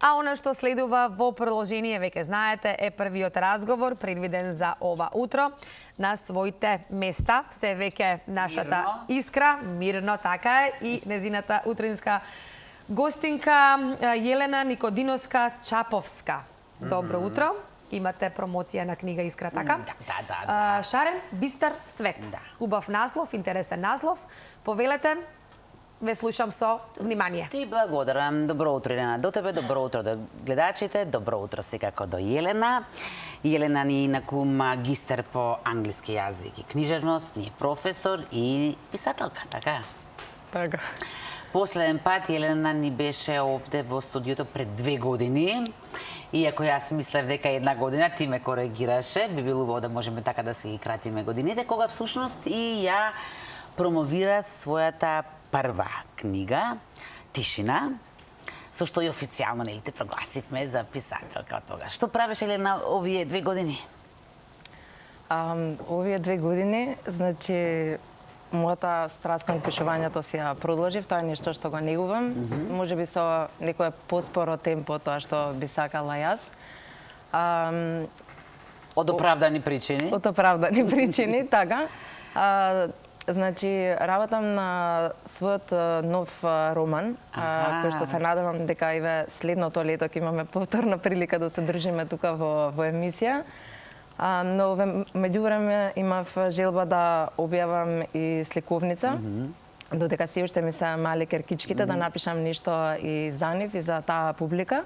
А она што следува во продолжение, веќе знаете, е првиот разговор предвиден за ова утро. На своите места се веќе нашата Искра, мирно така е, и незината утринска гостинка Јелена Никодиновска-Чаповска. Добро утро. Имате промоција на книга Искра, така? Да. Шарен, бистар свет. Убав наслов, интересен наслов. Повелете, ве слушам со внимание. Ти благодарам. Добро утро, Елена, до тебе, добро утро до гледачите, добро утро секако до Јелена. Јелена ни инаку магистер по англиски јазик и книжевност, ни е професор и писателка, така? Така. Последен пат Јелена ни беше овде во студиото пред 2 години. Иако јас мислев дека 1 година, ти ме коригираше, би било убаво да можеме така да си ги кратиме годините, кога всушност и ја промовира својата прва книга, Тишина, со што и официјално нели те прогласивме за писателка од тогаш. Што правеше Елена овие 2 години? Овие 2 години, значи, мојата страст кон пишувањето си ја продолжив, тоа е нешто што го негувам, можеби со некое поспоро темпо тоа што би сакала јас. Од оправдани причини? Од оправдани причини, така. Значи, работам на својот нов роман, кој што се надевам дека и следното лето ќе имаме повторна прилика да се држиме тука во емисија. Но меѓувреме имав желба да објавам и сликовница, додека се уште ми се мали керкичките, да напишам нешто и за нив и за таа публика.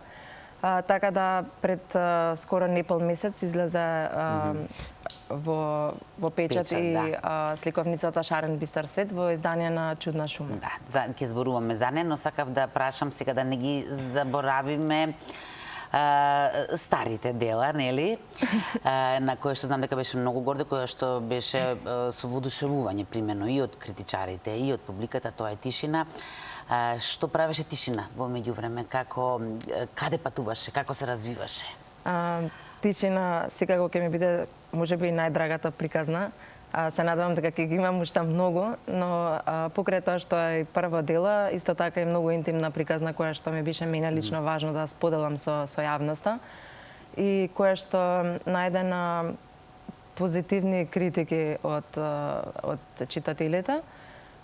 Така да пред скоро непол месец излезе во печат и сликовницата Шарен бистар свет во издание на Чудна шума. Да, ќе зборуваме за нея, но сакав да прашам сега да не ги заборавиме старите дела, нели? На која што знам дека беше многу горда, која што беше со воодушевување примено и од критичарите и од публиката, тоа е Тишина. Што правеше Тишина во меѓувреме, каде патуваше, како се развиваше? Тишина секако ќе ми биде можеби најдрагата приказна. Се надевам дека ќе ги имам уште многу, но покрај тоа што е прво дело, исто така и многу интимна приказна која што ми беше мене лично важно да споделам со јавноста и која што најде на позитивни критики од читателите.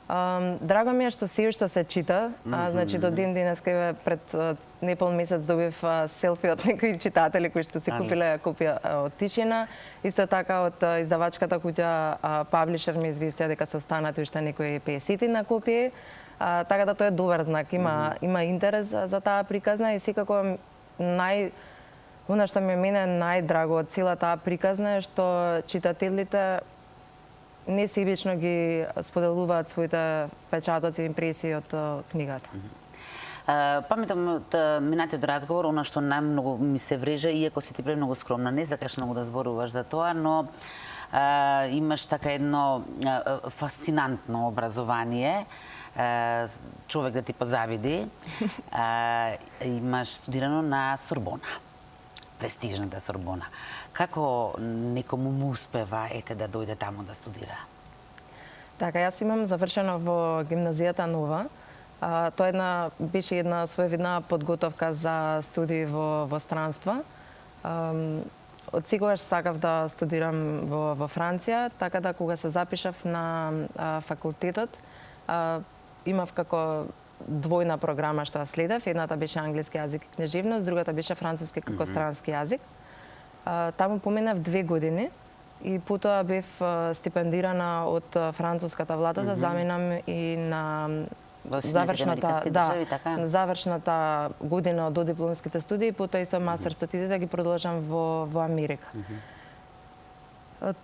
Драго ми е што се уште се чита, значи до ден денеска пред непол месец добив селфи од некои читатели кои што си купиле копија од Тишина. Исто така од издавачката куќа Паблишер ми известија дека се останати уште некои 50 на копии. Така да тоа е добар знак, има интерес за таа приказна и секако она што ми е мене најдраго од цела таа приказна е што читателите не себично ги споделуваат своите впечатоци и импресии од книгата. Паметам од минатиот разговор, она што најмногу ми се врежа, иако си ти премногу скромна, не сакаш многу да зборуваш за тоа, но имаш така едно фасцинантно образование, човек да ти позавиди. Имаш студирано на Сорбона, престижната Сорбона. Како некому му успева да дојде таму да студира? Така, јас имам завршено во гимназијата Нова. Тоа беше една своевидна подготовка за студии во странство. Од секогаш сакав да студирам во Франција, така да кога се запишав на факултетот, имав како двојна програма што ја следев. Едната беше англиски јазик и книжевност, другата беше француски како странски јазик. Таму поминав 2 години и потоа бев стипендирана од француската влада да заминам и на завршната година од додипломските студии, потоа исто мастер студиите да ги продолжам во Америка.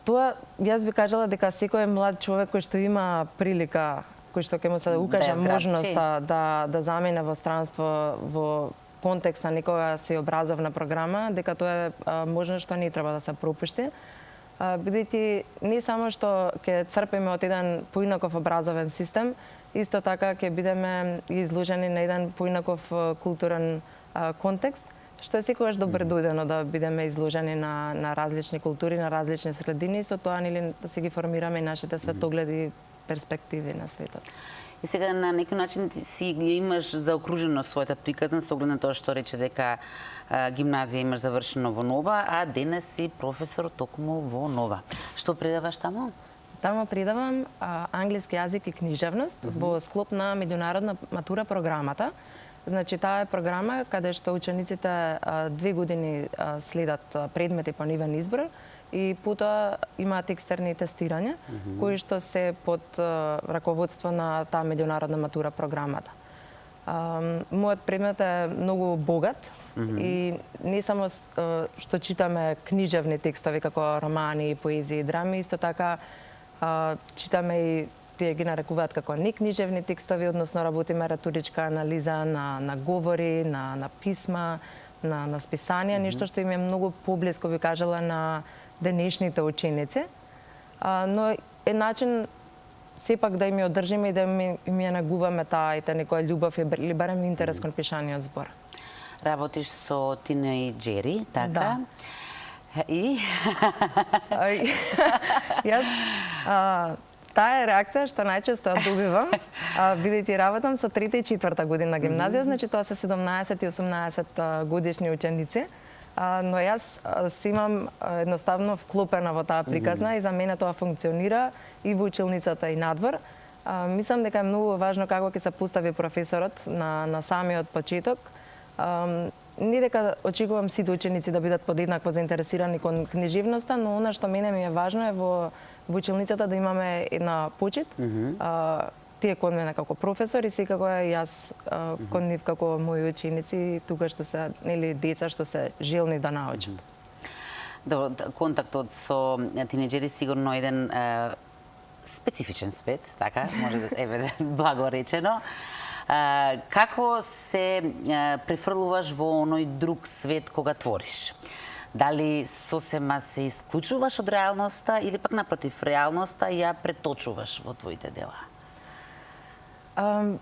Тоа јас би кажала дека секој млад човек кој што има прилика, кој што ќе му се укаже можноста да замине во странство во контекст на некоја сеобразовна програма, дека тоа е можност што не треба да се пропушти, бидејќи не само што ќе црпиме од еден поинаков образовен систем, исто така ќе бидеме изложени на еден поинаков културен контекст, што е секогаш добро дојдено да бидеме изложени на различни култури, на различни средини, со тоа нели да си ги формираме и нашите светогледи и перспективи на светот. И сега на некој начин си имаш заокружено својата приказна со оглед на тоа што рече дека гимназија имаш завршено во Нова, а денес си професор токму во Нова. Што предаваш таму? Таму предавам англиски јазик и книжевност во склоп на меѓународна матура програмата. Значи, таа е програма каде што учениците 2 години следат предмети по нивен избор и потоа имаат екстерни тестирања, кои што се под раководство на таа меѓународна матура програмата. Мојот предмет е многу богат и не само што читаме книжевни текстови како романи, поезија и драми, исто така читаме и тие ги нарекуваат како некнижевни текстови, односно работиме риторичка анализа на говори, на писма, на списанија, нешто што им е многу поблиско, би кажала, на денешните ученици. Но е начин сепак да им ја одржиме и да им ја негуваме таа некоја љубов или барем интерес кон пишаниот збор. Работиш со тинејџери, така? Да. И? Јас таа е реакција што најчесто ја добивам, бидејќи работам со 3-та и 4-та година гимназија, значи тоа се 17 и 18 годишни ученици, но јас се имам едноставно вклопена во таа приказна и за мене тоа функционира и во училницата и надвор. Мислам дека е многу важно како ќе се постави професорот на самиот почеток. Не дека очекувам сите ученици да бидат подеднакво заинтересирани кон книжевноста, но она што мене ми е важно е во училницата да имаме една почит, тие кон мене како професор и секако јас кон нив како мои ученици, тука што се нели деца што се желни да научат. Добро, контактот со тинеџери сигурно еден специфичен свет, така, може да еве благо речено. Како се префрлуваш во оној друг свет кога твориш? Дали сосема се исклучуваш од реалноста или пак напротив реалноста ја преточуваш во твоите дела?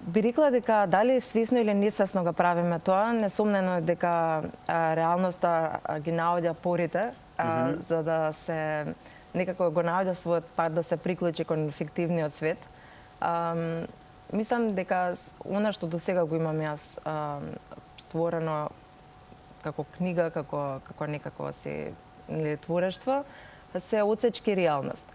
Би рекла дека дали свесно или несвесно го правиме тоа, несомнено е дека реалноста ги наоѓа порите за да се некако го наоѓа својот пат да се приклучи кон фиктивниот свет. Мислам дека она што до сега го имам јас створено како книга, како некако се творештво, се отсечки реалност.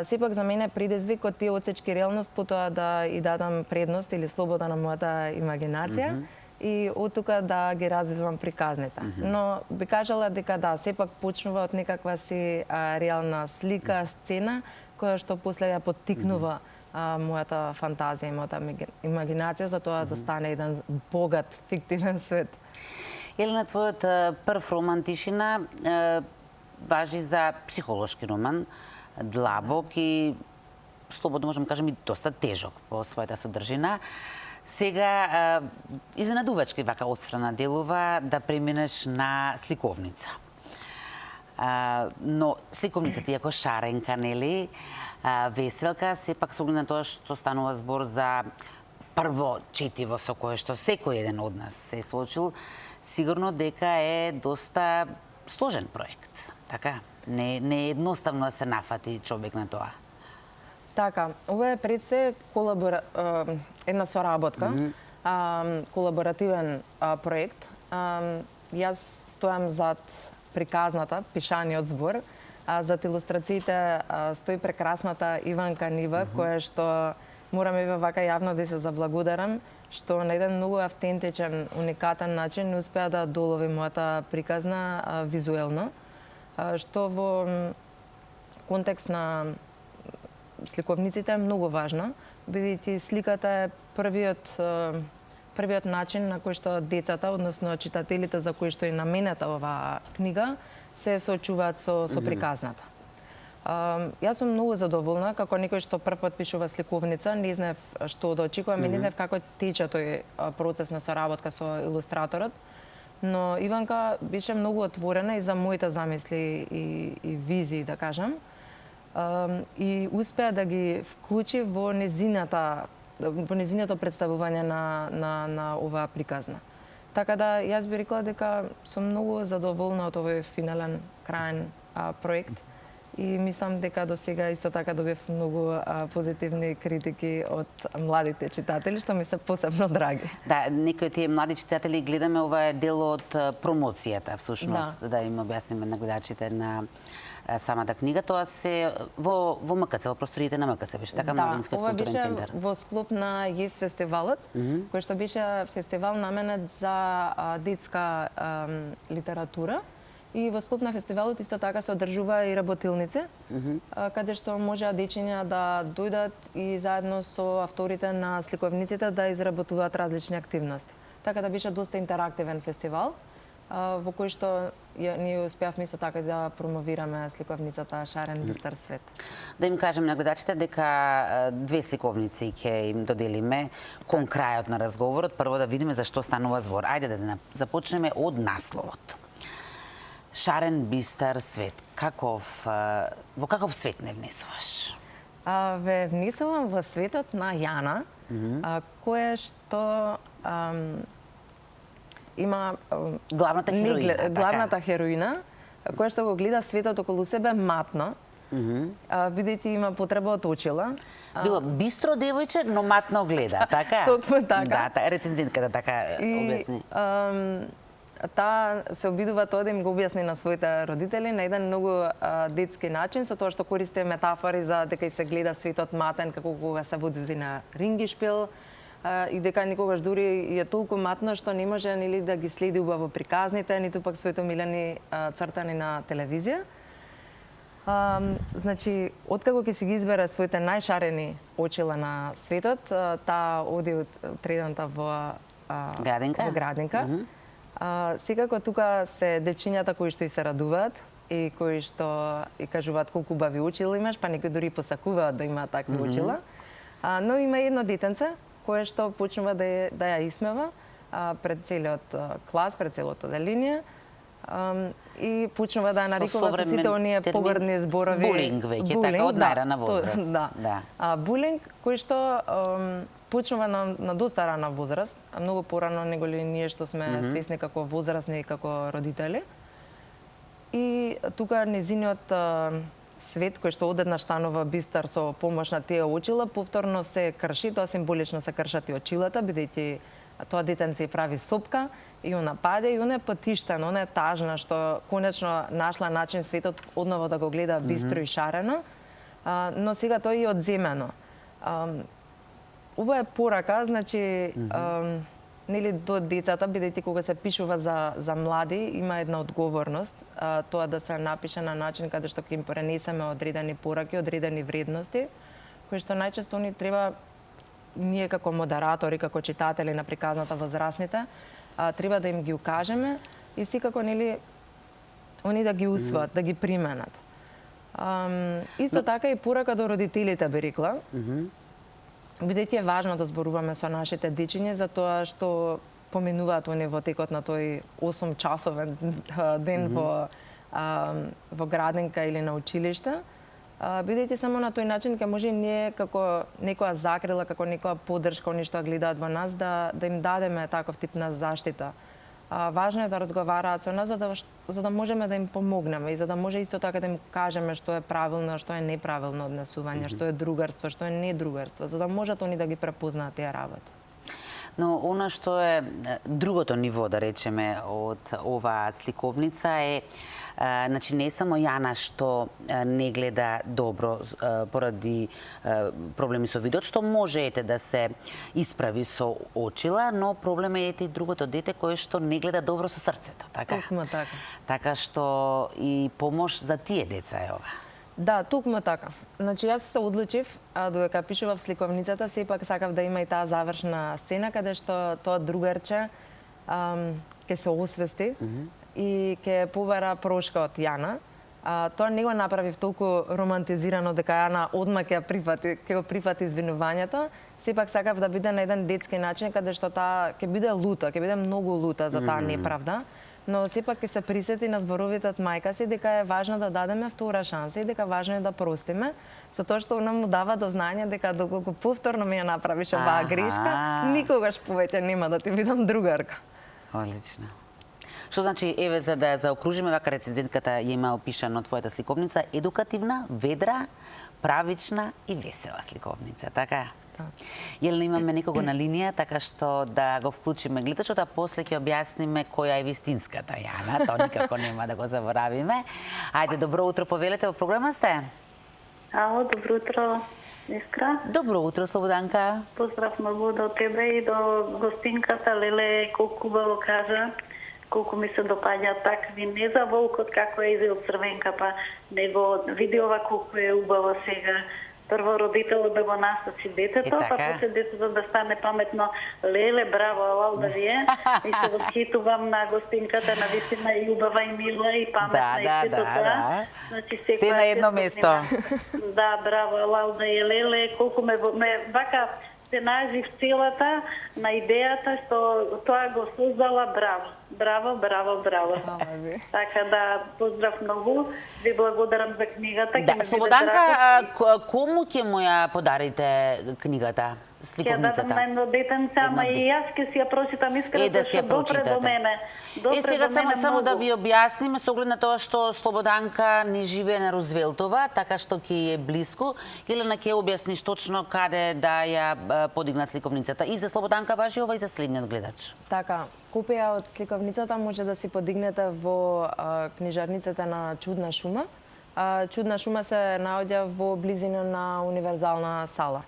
Сепак за мене предизвик од тие отсечки реалност потоа да и дадам предност или слобода на мојата имагинација и од тука да ги развивам приказните. Но би кажала дека да, сепак почнува од некаква си реална слика, сцена, која што после ја поттикнува мојата фантазија и мојата имагинација за тоа да стане еден богат фиктивен свет. Елена, твојот прв роман Тишина важи за психолошки роман, длабок и слободно можам кажем и доста тежок по својата содржина. Сега изненадувачки вака отстрана делува да преминеш на сликовница. Но сликовницата иако шаренка, нели, веселка, сепак со оглед на тоа што станува збор за прво четиво со кое што секој еден од нас се соочил, сигурно дека е доста сложен проект. Така, не е едноставно да се нафати човек на тоа. Така, ова е пред се една соработка, колаборативен проект. Јас стојам зад приказната, пишаниот збор, зад илустрациите стои прекрасната Иванка Нива, која што морам еве вака јавно да се заблагодарам, што на еден многу автентичен, уникатен начин успеа да долови мојата приказна визуелно, што во контекст на сликовниците е многу важно, бидејќи сликата е првиот начин на кој што децата, односно читателите за кои што е наменета оваа книга, се соочуваат со приказната. Јас сум многу задоволна, како некој што првпат пишува сликовница, не знаев што да очекувам и не знаев како тече тој процес на соработка со илустраторот, но Иванка беше многу отворена и за моите замисли и визии, да кажам, и успеа да ги вклучи во незиното представување на оваа приказна. Така да, јас би рекла дека сум многу задоволна од овој финален, краен проект и мислам дека до сега исто така добив многу позитивни критики од младите читатели, што ми се посебно драги. Да, некои од тие млади читатели гледаме, ова е дел од промоцијата, всушност, да им објасниме на гледачите на самата книга. Тоа се во МКЦ, во просториите на МКЦ, беше така, Младинскиот културен центар. Да, ова беше во склоп на ЕС фестивалот, кој што беше фестивал наменет за детска литература. И во склоп на фестивалот исто така се одржува и работилници, каде што може дечиња да дојдат и заедно со авторите на сликовниците да изработуваат различни активности. Така да беше доста интерактивен фестивал, во кој што ние успеавме исто така да промовираме сликовницата Шарен бистар свет. Да им кажем на гледачите дека две сликовници ќе им доделиме кон крајот на разговорот. Прво да видиме за што станува збор. Ајде да започнеме од насловот. Шарен бистар свет. Во каков свет не внесуваш? Ве внесувам во светот на Јана, кое што има главната хероина, главната хероина, која што го гледа светот околу себе матно, бидејќи има потреба од очила. Било бистро девојче, но матно гледа, така? Токму така. Да, рецензентката така објасни. Таа се обидува тоа да им го објасни на своите родители на еден многу детски начин, со тоа што користи метафори за дека и се гледа светот матен, како кога се води на рингишпил, и дека никогаш дури е толку матно што не може нели да ги следи убаво приказните, ниту пак своите милени цртани на телевизија. Значи, откако ќе си ги избере своите најшарени очила на светот, таа оди од тредната во Градинка. Секако тука се дечињата кои што и се радуваат и кои што и кажуваат колку убави очила имаш, па некои дури посакуваат да имаат такви очила. Но има едно детенце кое што почнува да ја исмева пред целиот клас, пред целото оделение, и почнува да ја нарекува со сите оние погрдни зборови. Булинг веќе, така од најрана возраст. Да. Булинг кој што почнува на доста рана возраст, многу порано него ли ние што сме свесни како возрастни и како родители. И тука незиниот свет кој што одеднаш станува бистар со помош на тие очила, повторно се крши, тоа символично се кршат и очилата, бидејќи тоа детенце прави сопка и она паде и она е потиштена, она е тажна што конечно нашла начин светот одново да го гледа бистро и шарено, но сега тоа е одземено. Ова е порака, значи, нели до децата, бидејќи кога се пишува за млади, има една одговорност, тоа да се напише на начин каде што ќе им пренесеме одредени пораки, одредени вредности, кои што најчесто ни треба, ние како модератори, како читатели на приказната возрастните, треба да им ги укажеме и секако, нели, они да ги усвоат, да ги применат. Исто така и порака до родителите, би рекла, бидејќи е важно да зборуваме со нашите дечиња за тоа што поминуваат они во текот на тој 8-часовен ден во градинка или на училиште, бидејќи само на тој начин ќе може ние како некоја закрила, како некоја поддршка, они што гледаат во нас, да им дадеме таков тип на заштита. Важно е да разговараат со нас за да можеме да им помогнеме и за да може исто така да им кажеме што е правилно, што е неправилно однесување, што е другарство, што е недругарство, за да можат они да ги препознаат тие работи. Но она што е другото ниво, да речеме, од оваа сликовница е, значи не само Јана што не гледа добро поради проблеми со видот, што може да се исправи со очила, но проблем е и другото дете кое што не гледа добро со срцето, така? Токму така. Така што и помош за тие деца е ова. Да, токму така. Значи, јас се одлучив, додека пишував сликовницата, сепак сакав да има и таа завршна сцена, каде што тоа другарче ќе се освести и ќе побара прошка од Јана. Тоа не го направив толку романтизирано дека Јана одма ќе го прифати извинувањето. Сепак сакав да биде на еден детски начин, каде што таа ќе биде лута, ќе биде многу лута за таа неправда. Но сепак ќе се присети на зборовите од мајка си дека е важно да дадеме втора шанса и дека важно е да простиме, со тоа што она му дава до знање дека доколку повторно ми ја направиш оваа грешка, никогаш повеќе нема да ти бидам другарка. Одлично. Што значи, еве, за да заокружиме, вака рецензентката ја има опишано твојата сликовница, едукативна, ведра, правична и весела сликовница, така? Јелена, имаме некого на линија, така што да го вклучиме гледачот, а после ќе објасниме која е вистинската Јана, тоа никако нема да го заборавиме. Ајде, добро утро, повелете, во програма сте? Ало, добро утро, Искра. Добро утро, Слободанка. Поздрав многу до тебе и до гостинката Леле, колку убаво кажа, колку ми се допаѓа такви, не за волкот како е извел Црвенка, па него види ова колку е убаво сега. Прво родителот да го насочи детето, па после детето да стане паметно. Леле, браво, алал да вие. И се восхитувам на гостинката, на вистина и убава, и мила, и паметна, и сето тоа. Значи, се на едно место. Да, браво, алал да е Леле, колку ме вака се најжив целата на идејата што тоа го создала, браво. Браво, браво, браво. Така да, поздрав многу. Ви благодарам за книгата. Да, Слободанка, кому ќе му ја подарите книгата? Сликовницата. Ќе дадам на едно детенце, ама и јас ќе си ја прочитам искрено, да си ја допре до мене. Сега само да ви објасниме, со оглед на тоа што Слободанка не живее на Рузвелтова, така што ќе е блиску. Елена ќе објасниш точно каде да ја подигнат сликовницата. И за Слободанка важи ова и за следниот гледач. Така, копија од сликовницата може да си подигнете во книжарницата на Чудна шума. Чудна шума се наоѓа во близина на Универзална сала.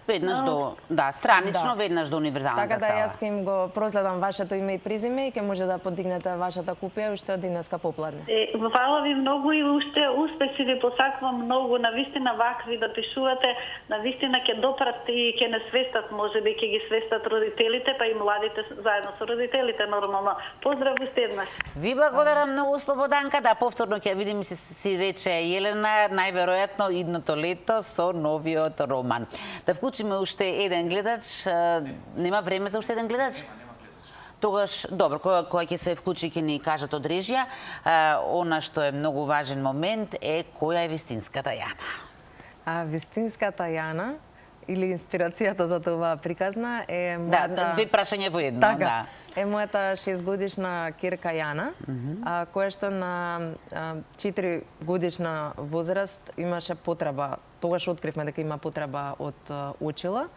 Веднаш до, да, странично, веднаш до Универзалната сала. Така да јас ќе им го проследам вашето име и презиме и ќе може да подигнете вашата купија уште од денеска попладне. Фала ви многу и уште успех си ви посакувам многу. Навистина вакви да пишувате, навистина ќе допрат и ќе не свестат, можеби ќе ги свестат родителите, па и младите заедно со родителите нормално. Поздрав уште еднаш. Ви благодарам многу, Слободанка. Да, повторно ќе видим, си рече Јелена, најверојатно идното лето со новиот роман. Да вклучиме уште еден гледач. Нема време за уште еден гледач? Тогаш, добро, кој ќе се вклучи ќе ни кажат од режија. Она што е многу важен момент е која е вистинската Јана. Вистинската Јана или инспирацијата за това приказна е мојата... Да, две прашања во едно, така, да. Е мојата 6-годишна кирка Јана, која што на 4 годишна возраст имаше потреба, тогаш откривме дека има потреба од очила.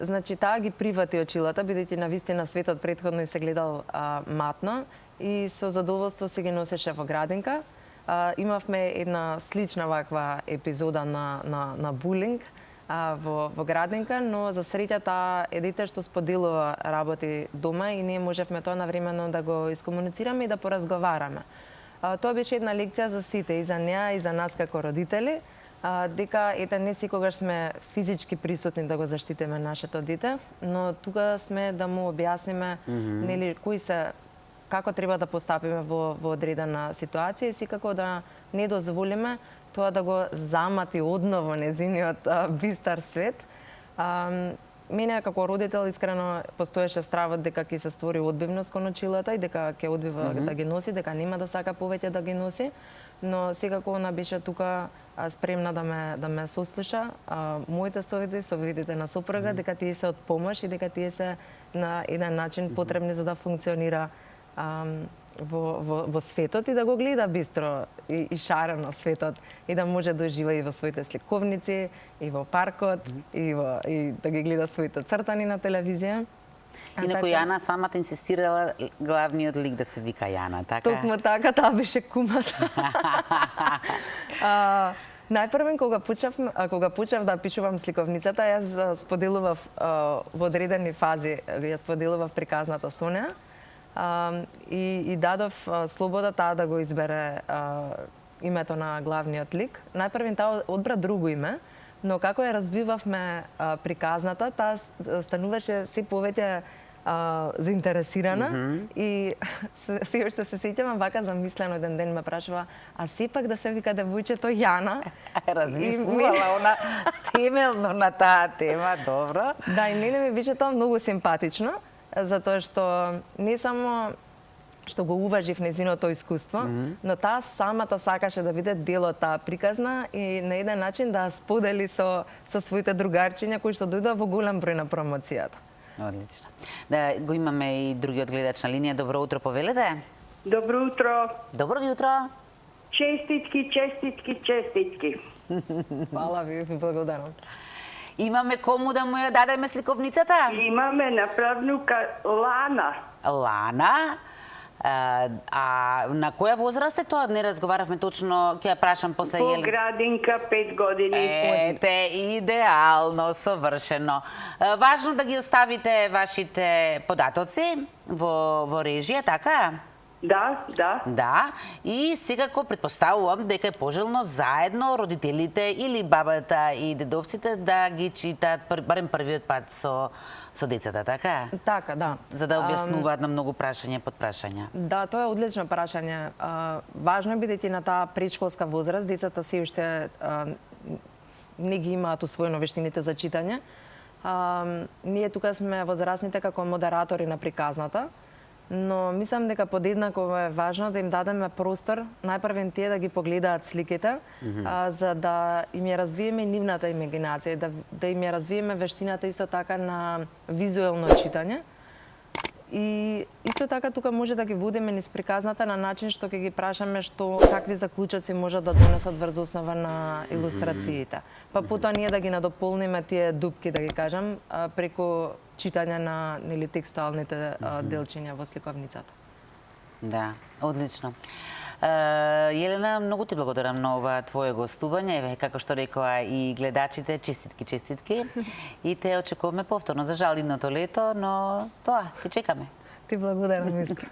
Значи, таа ги привати очилата, бидејќи навистина светот претходно се гледал матно и со задоволство се ги носеше во градинка. Имавме една слична ваква епизода на булинг во градинка, но за среќа таа е дете што споделува работи дома и ние можевме тоа навремено да го искомуницираме и да поразговараме. Тоа беше една лекција за сите, и за неа, и за нас како родители, дека ете не секогаш сме физички присутни да го заштитиме нашето дете, но тука сме да му објасниме нели кои се, како треба да постапиме во одредена ситуација и секако да не дозволиме тоа да го замати одново незиниот бистар свет. Мене како родител искрено постоеше стравот дека ќе се створи одбивност кон очилата и дека ќе одбива да ги носи, дека нема да сака повеќе да ги носи, но секако она беше тука спремна да ме сослуша. Моите совети, советите на сопруга, дека тие се од помош и дека тие се на еден начин потребни за да функционира во светот и да го гледа бистро и шарено светот и да може да ужива и во своите сликовници, и во паркот, и да ги гледа своите цртани на телевизија. Инаку Јана самата инсистирала главниот лик да се вика Јана, така? Токму така, таа беше кумата. Најпрвен кога почнав да пишувам сликовницата, јас споделував во одредени фази, јас споделував приказната со неа. И дадов слобода таа да го избере името на главниот лик. Најпрвен таа одбра друго име, но како ја развивавме приказната, таа стануваше се повеќе заинтересирана и се уште се сеќавам вака замислено еден ден ме прашува, а сепак да се вика девојчето Јана. Размислувала она темелно на таа тема, добро. Да, и мене ми беше тоа многу симпатично, затоа што не само што го уважив незиното искуство, но таа самата сакаше да биде дел од таа приказна и на еден начин да сподели со своите другарчиња кои што дојдоа во голем број на промоцијата. Одлично. Да, го имаме и другиот гледач на линија. Добро утро, повелете. Добро утро. Добро јутро. Честитки, честитки, честитки. Фала ви благодарам. Имаме кому да му ја дадеме сликовницата? Имаме направнука Лана. Лана. А на која возраст е тоа? Не разговаравме точно, ќе ја прашам после По Елена. градинка 5 години. Ете, идеално, совршено. Важно да ги оставите вашите податоци во режија, така? Да, да. Да, и секако предпоставувам дека е пожелно заедно родителите или бабата и дедовците да ги читаат барем првиот пат со децата, така? Така, да. За да објаснуваат на многу прашања и подпрашања. Да, тоа е одлично прашање. Важно е бидејќи на таа предшколска возраст децата се уште не ги имаат усвоено вештините за читање. Ние тука сме возрастните како модератори на приказната, но мислам дека подеднакво е важно да им дадеме простор, најпрвен тие да ги погледаат сликите, за да им ја развиеме нивната имагинација, да им ја развиеме вештината исто така на визуелно читање. И исто така тука може да ги водиме низ приказната на начин што ќе ги прашаме какви заклучоци можат да донесат врз основа на илустрациите. Па потоа ние да ги надополниме тие дупки, да ги кажам, преку читање на текстуалните делчиња во сликовницата. Да, одлично. Јелена, многу ти благодарам на ова твое гостување. Еве, како што рекоа и гледачите, честитки. И те очекуваме повторно. За жал идното лето, но тоа, те чекаме. Ти благодарам, Искра.